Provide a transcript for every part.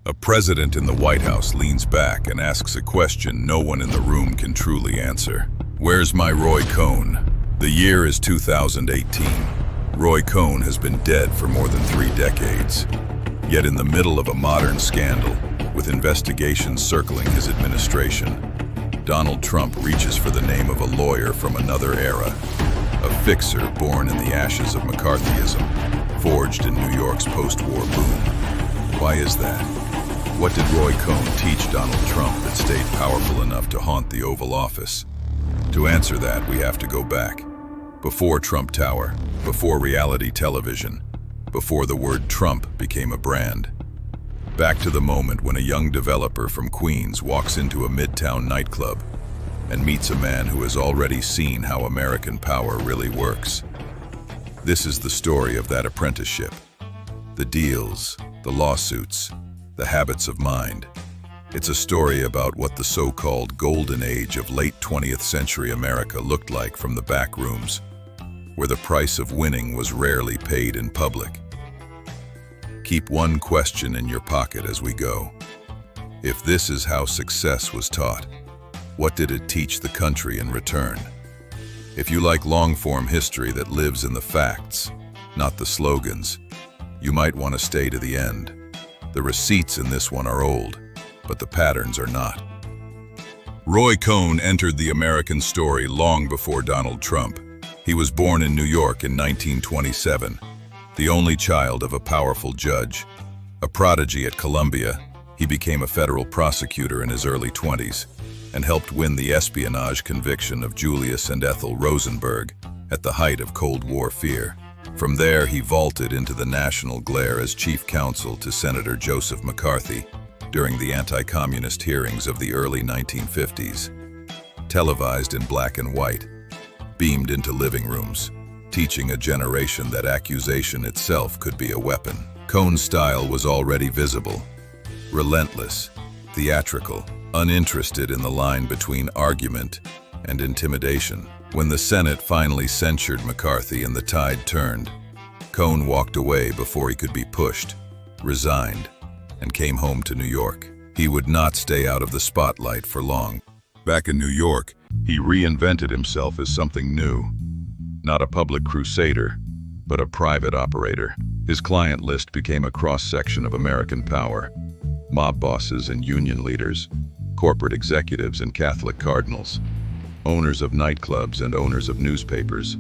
A president in the White House leans back and asks a question no one in the room can truly answer. Where's my Roy Cohn? The year is 2018. Roy Cohn has been dead for more than 3 decades. Yet in the middle of a modern scandal, with investigations circling his administration, Donald Trump reaches for the name of a lawyer from another era, a fixer born in the ashes of McCarthyism, forged in New York's post-war boom. Why is that? What did Roy Cohn teach Donald Trump that stayed powerful enough to haunt the Oval Office? To answer that, we have to go back. Before Trump Tower, before reality television, before the word Trump became a brand. Back to the moment when a young developer from Queens walks into a midtown nightclub and meets a man who has already seen how American power really works. This is the story of that apprenticeship. The deals, the lawsuits, the habits of mind. It's a story about what the so-called golden age of late 20th century America looked like from the back rooms, where the price of winning was rarely paid in public. Keep one question in your pocket as we go. If this is how success was taught, what did it teach the country in return? If you like long-form history that lives in the facts, not the slogans, you might want to stay to the end. The receipts in this one are old, but the patterns are not. Roy Cohn entered the American story long before Donald Trump. He was born in New York in 1927. The only child of a powerful judge. A prodigy at Columbia, he became a federal prosecutor in his early 20s and helped win the espionage conviction of Julius and Ethel Rosenberg at the height of Cold War fear. From there, he vaulted into the national glare as chief counsel to Senator Joseph McCarthy during the anti-communist hearings of the early 1950s. Televised in black and white, beamed into living rooms, teaching a generation that accusation itself could be a weapon. Cohn's style was already visible, relentless, theatrical, uninterested in the line between argument and intimidation. When the Senate finally censured McCarthy and the tide turned, Cohn walked away before he could be pushed, resigned, and came home to New York. He would not stay out of the spotlight for long. Back in New York, he reinvented himself as something new. Not a public crusader, but a private operator. His client list became a cross-section of American power. Mob bosses and union leaders, corporate executives and Catholic cardinals, owners of nightclubs and owners of newspapers.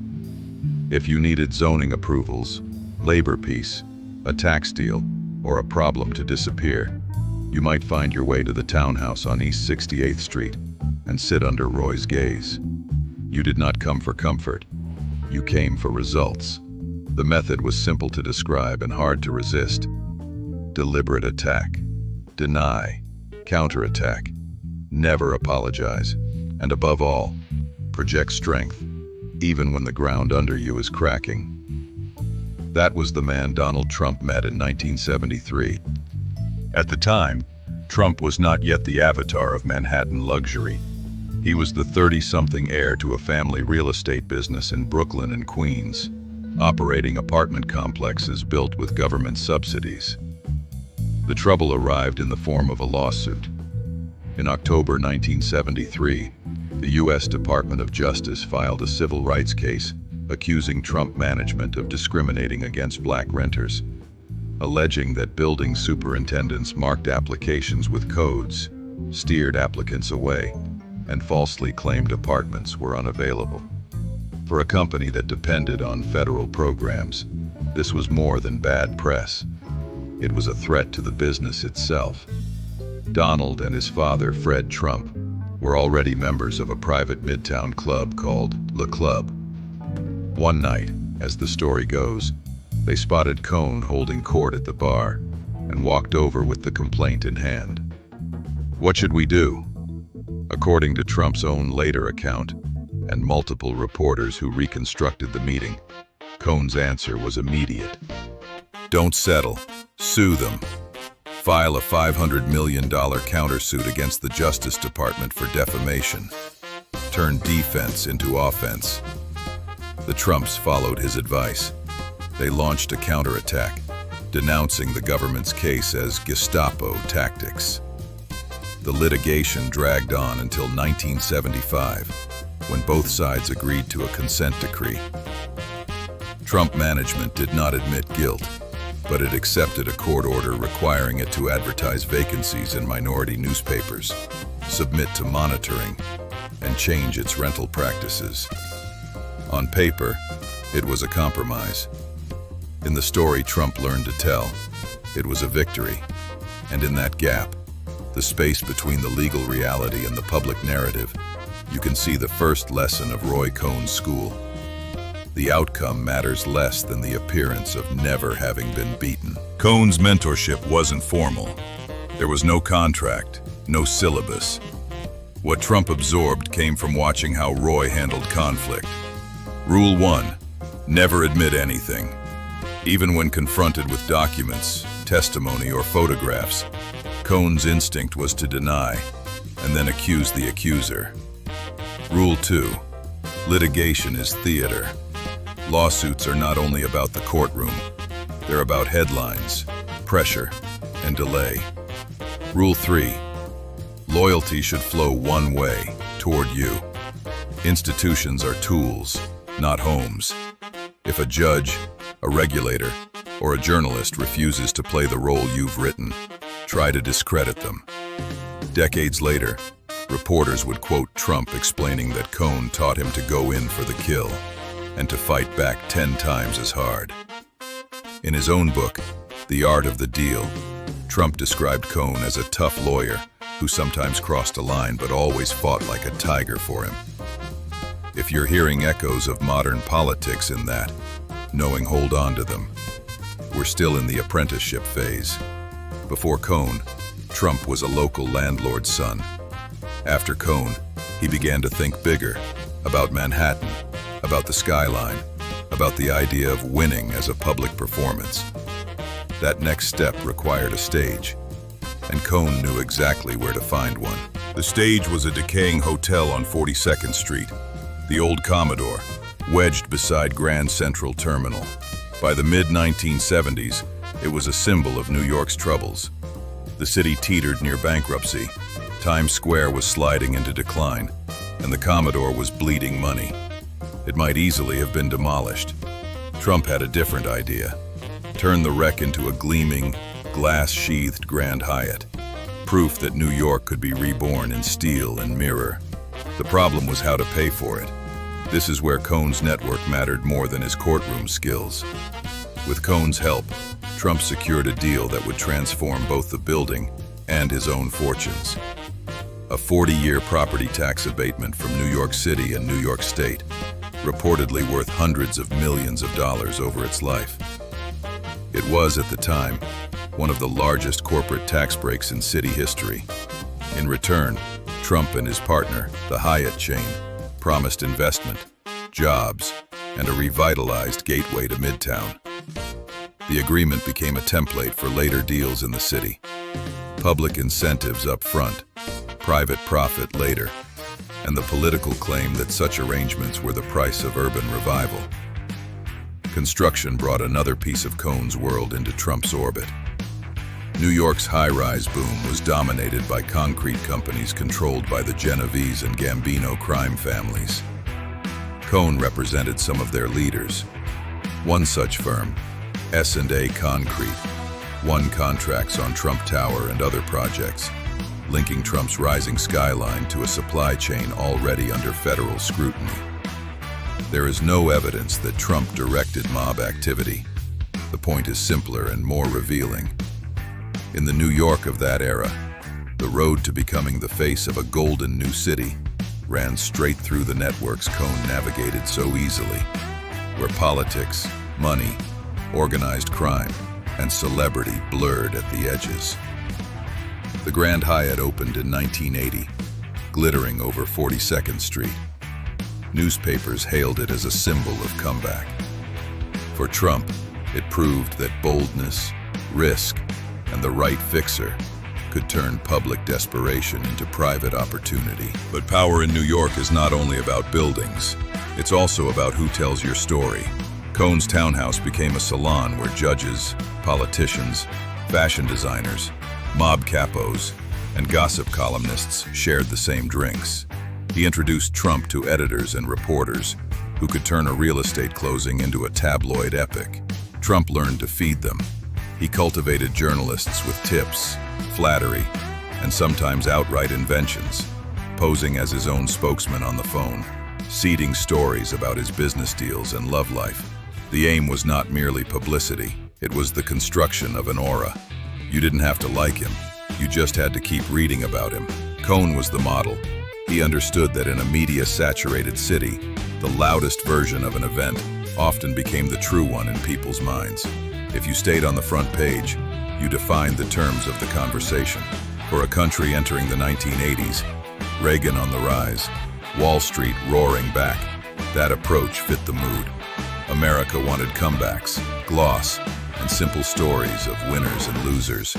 If you needed zoning approvals, labor peace, a tax deal, or a problem to disappear, you might find your way to the townhouse on East 68th Street and sit under Roy's gaze. You did not come for comfort. You came for results. The method was simple to describe and hard to resist. Deliberate attack. Deny. Counterattack. Never apologize. And above all, project strength, even when the ground under you is cracking. That was the man Donald Trump met in 1973. At the time, Trump was not yet the avatar of Manhattan luxury. He was the 30-something heir to a family real estate business in Brooklyn and Queens, operating apartment complexes built with government subsidies. The trouble arrived in the form of a lawsuit. In October 1973, the U.S. Department of Justice filed a civil rights case accusing Trump management of discriminating against black renters, alleging that building superintendents marked applications with codes, steered applicants away, and falsely claimed apartments were unavailable. For a company that depended on federal programs, this was more than bad press. It was a threat to the business itself. Donald and his father, Fred Trump, were already members of a private midtown club called Le Club. One night, as the story goes, they spotted Cohn holding court at the bar and walked over with the complaint in hand. What should we do? According to Trump's own later account, and multiple reporters who reconstructed the meeting, Cohn's answer was immediate. Don't settle. Sue them. File a $500 million countersuit against the Justice Department for defamation. Turn defense into offense. The Trumps followed his advice. They launched a counterattack. denouncing the government's case as Gestapo tactics. The litigation dragged on until 1975, when both sides agreed to a consent decree. Trump management did not admit guilt, but it accepted a court order requiring it to advertise vacancies in minority newspapers, submit to monitoring, and change its rental practices. On paper, it was a compromise. In the story Trump learned to tell, it was a victory. And in that gap, the space between the legal reality and the public narrative, you can see the first lesson of Roy Cohn's school. The outcome matters less than the appearance of never having been beaten. Cohn's mentorship wasn't formal. There was no contract, no syllabus. What Trump absorbed came from watching how Roy handled conflict. Rule 1, never admit anything. Even when confronted with documents, testimony, or photographs, Cohn's instinct was to deny and then accuse the accuser. Rule 2, litigation is theater. Lawsuits are not only about the courtroom, they're about headlines, pressure, and delay. Rule 3, loyalty should flow one way, toward you. Institutions are tools, not homes. If a judge, a regulator, or a journalist refuses to play the role you've written, try to discredit them. Decades later, reporters would quote Trump explaining that Cohn taught him to go in for the kill and to fight back 10 times as hard. In his own book, The Art of the Deal, Trump described Cohn as a tough lawyer who sometimes crossed a line but always fought like a tiger for him. If you're hearing echoes of modern politics in that, knowing hold on to them. We're still in the apprenticeship phase. Before Cohn, Trump was a local landlord's son. After Cohn, he began to think bigger, about Manhattan, about the skyline, about the idea of winning as a public performance. That next step required a stage, and Cohn knew exactly where to find one. The stage was a decaying hotel on 42nd Street, the old Commodore, wedged beside Grand Central Terminal. By the mid-1970s, it was a symbol of New York's troubles. The city teetered near bankruptcy, Times Square was sliding into decline, and the Commodore was bleeding money. It might easily have been demolished. Trump had a different idea. Turn the wreck into a gleaming, glass-sheathed Grand Hyatt. Proof that New York could be reborn in steel and mirror. The problem was how to pay for it. This is where Cohn's network mattered more than his courtroom skills. With Cohn's help, Trump secured a deal that would transform both the building and his own fortunes. A 40-year property tax abatement from New York City and New York State, reportedly worth hundreds of millions of dollars over its life. It was, at the time, one of the largest corporate tax breaks in city history. In return, Trump and his partner, the Hyatt chain, promised investment, jobs, and a revitalized gateway to Midtown. The agreement became a template for later deals in the city. Public incentives up front, private profit later, and the political claim that such arrangements were the price of urban revival. Construction brought another piece of Cohn's world into Trump's orbit. New York's high-rise boom was dominated by concrete companies controlled by the Genovese and Gambino crime families. Cohn represented some of their leaders. One such firm, S&A Concrete, won contracts on Trump Tower and other projects, linking Trump's rising skyline to a supply chain already under federal scrutiny. There is no evidence that Trump directed mob activity. The point is simpler and more revealing. In the New York of that era, the road to becoming the face of a golden new city ran straight through the networks Cohn navigated so easily, where politics, money, organized crime, and celebrity blurred at the edges. The Grand Hyatt opened in 1980, glittering over 42nd Street. Newspapers hailed it as a symbol of comeback. For Trump, it proved that boldness, risk, and the right fixer could turn public desperation into private opportunity. But power in New York is not only about buildings, it's also about who tells your story. Cohn's townhouse became a salon where judges, Politicians, fashion designers, mob capos, and gossip columnists shared the same drinks. He introduced Trump to editors and reporters who could turn a real estate closing into a tabloid epic. Trump learned to feed them. He cultivated journalists with tips, flattery, and sometimes outright inventions, posing as his own spokesman on the phone, seeding stories about his business deals and love life. The aim was not merely publicity, it was the construction of an aura. You didn't have to like him, you just had to keep reading about him. Cohn was the model. He understood that in a media-saturated city, the loudest version of an event often became the true one in people's minds. If you stayed on the front page, you defined the terms of the conversation. For a country entering the 1980s, Reagan on the rise, Wall Street roaring back, that approach fit the mood. America wanted comebacks, gloss, and simple stories of winners and losers.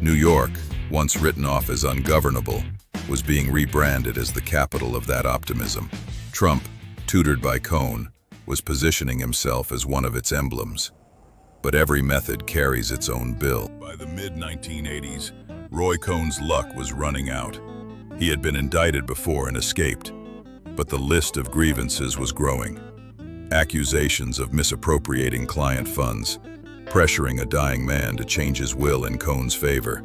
New York, once written off as ungovernable, was being rebranded as the capital of that optimism. Trump, tutored by Cohn, was positioning himself as one of its emblems. But every method carries its own bill. By the mid-1980s, Roy Cohn's luck was running out. He had been indicted before and escaped, but the list of grievances was growing. Accusations of misappropriating client funds, pressuring a dying man to change his will in Cohn's favor,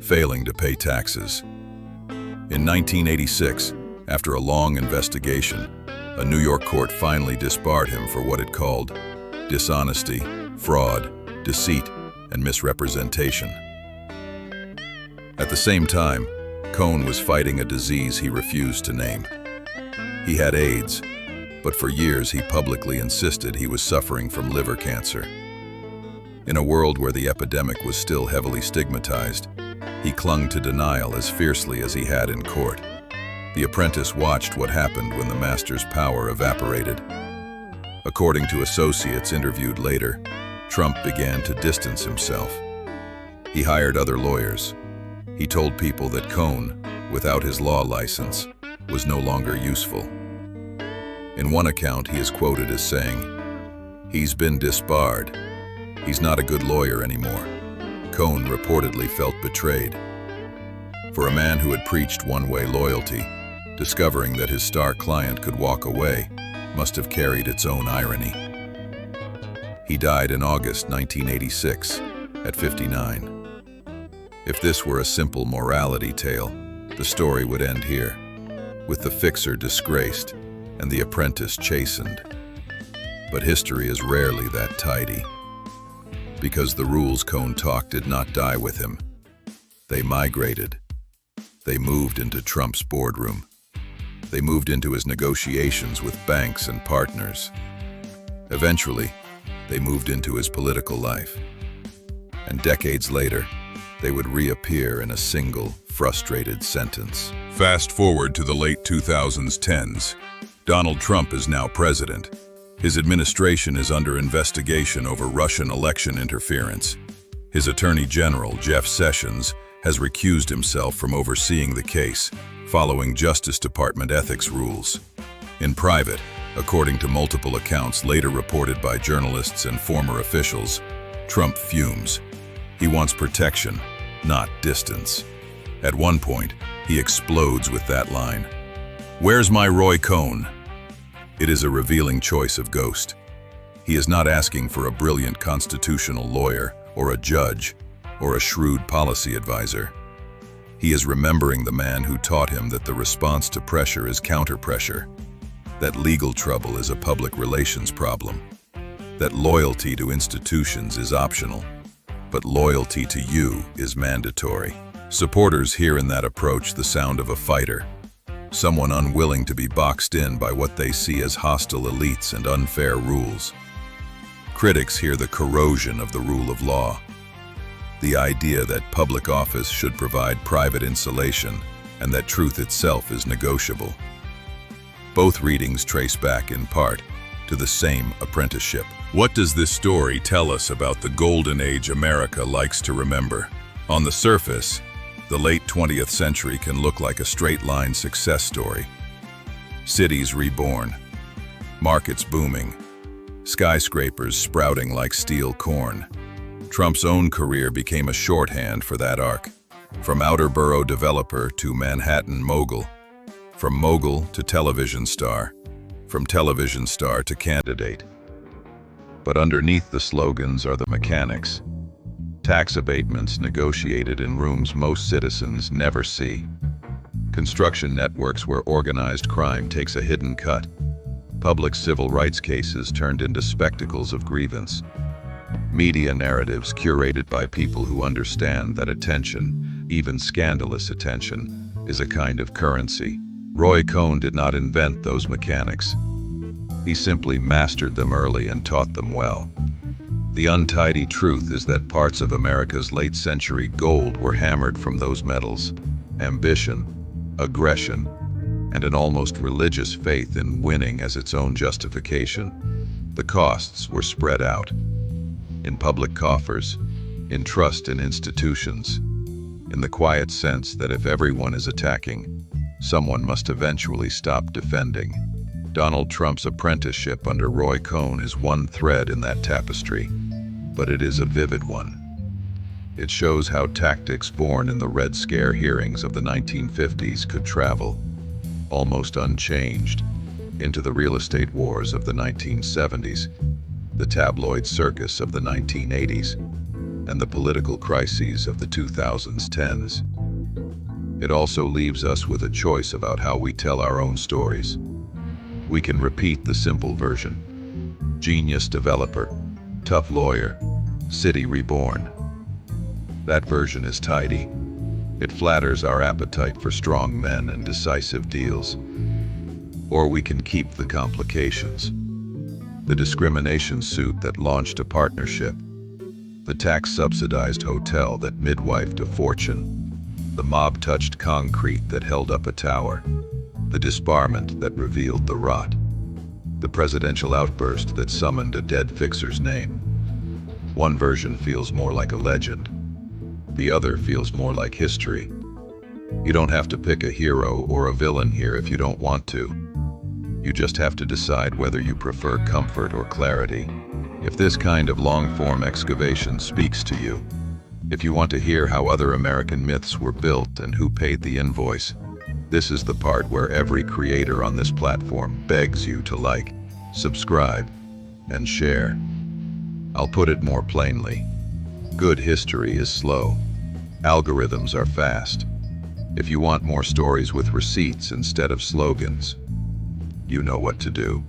failing to pay taxes. In 1986, after a long investigation, a New York court finally disbarred him for what it called dishonesty, fraud, deceit, and misrepresentation. At the same time, Cohn was fighting a disease he refused to name. He had AIDS, but for years he publicly insisted he was suffering from liver cancer. In a world where the epidemic was still heavily stigmatized, he clung to denial as fiercely as he had in court. The apprentice watched what happened when the master's power evaporated. According to associates interviewed later, Trump began to distance himself. He hired other lawyers. He told people that Cohn, without his law license, was no longer useful. In one account, he is quoted as saying, "He's been disbarred. He's not a good lawyer anymore." Cohn reportedly felt betrayed. For a man who had preached one-way loyalty, discovering that his star client could walk away must have carried its own irony. He died in August 1986, at 59. If this were a simple morality tale, the story would end here, with the fixer disgraced and the apprentice chastened. But history is rarely that tidy. Because the rules Cohn talked did not die with him. They migrated. They moved into Trump's boardroom. They moved into his negotiations with banks and partners. Eventually, they moved into his political life. And decades later, they would reappear in a single, frustrated sentence. Fast forward to the late 2010s. Donald Trump is now president. His administration is under investigation over Russian election interference. His Attorney General, Jeff Sessions, has recused himself from overseeing the case, following Justice Department ethics rules. In private, according to multiple accounts later reported by journalists and former officials, Trump fumes. He wants protection, not distance. At one point, he explodes with that line, "Where's my Roy Cohn?" It is a revealing choice of ghost. He is not asking for a brilliant constitutional lawyer or a judge or a shrewd policy advisor. He is remembering the man who taught him that the response to pressure is counter-pressure, that legal trouble is a public relations problem, that loyalty to institutions is optional, but loyalty to you is mandatory. Supporters hear in that approach the sound of a fighter, someone unwilling to be boxed in by what they see as hostile elites and unfair rules. Critics hear the corrosion of the rule of law, the idea that public office should provide private insulation and that truth itself is negotiable. Both readings trace back in part to the same apprenticeship. What does this story tell us about the golden age America likes to remember? On the surface, the late 20th century can look like a straight-line success story. Cities reborn, markets booming, skyscrapers sprouting like steel corn, Trump's own career became a shorthand for that arc. From outer borough developer to Manhattan mogul, from mogul to television star, from television star to candidate. But underneath the slogans are the mechanics. Tax abatements negotiated in rooms most citizens never see. Construction networks where organized crime takes a hidden cut. Public civil rights cases turned into spectacles of grievance. Media narratives curated by people who understand that attention, even scandalous attention, is a kind of currency. Roy Cohn did not invent those mechanics. He simply mastered them early and taught them well. The untidy truth is that parts of America's late century gold were hammered from those metals: ambition, aggression, and an almost religious faith in winning as its own justification. The costs were spread out. In public coffers, in trust in institutions, in the quiet sense that if everyone is attacking, someone must eventually stop defending. Donald Trump's apprenticeship under Roy Cohn is one thread in that tapestry, but it is a vivid one. It shows how tactics born in the Red Scare hearings of the 1950s could travel, almost unchanged, into the real estate wars of the 1970s, the tabloid circus of the 1980s, and the political crises of the 2010s. It also leaves us with a choice about how we tell our own stories. We can repeat the simple version: genius developer, tough lawyer, city reborn. That version is tidy. It flatters our appetite for strong men and decisive deals. Or we can keep the complications. The discrimination suit that launched a partnership, the tax-subsidized hotel that midwifed a fortune, the mob-touched concrete that held up a tower, the disbarment that revealed the rot, the presidential outburst that summoned a dead fixer's name. One version feels more like a legend. The other feels more like history. You don't have to pick a hero or a villain here if you don't want to. You just have to decide whether you prefer comfort or clarity. If this kind of long-form excavation speaks to you, if you want to hear how other American myths were built and who paid the invoice, this is the part where every creator on this platform begs you to like, subscribe, and share. I'll put it more plainly. Good history is slow. Algorithms are fast. If you want more stories with receipts instead of slogans, you know what to do.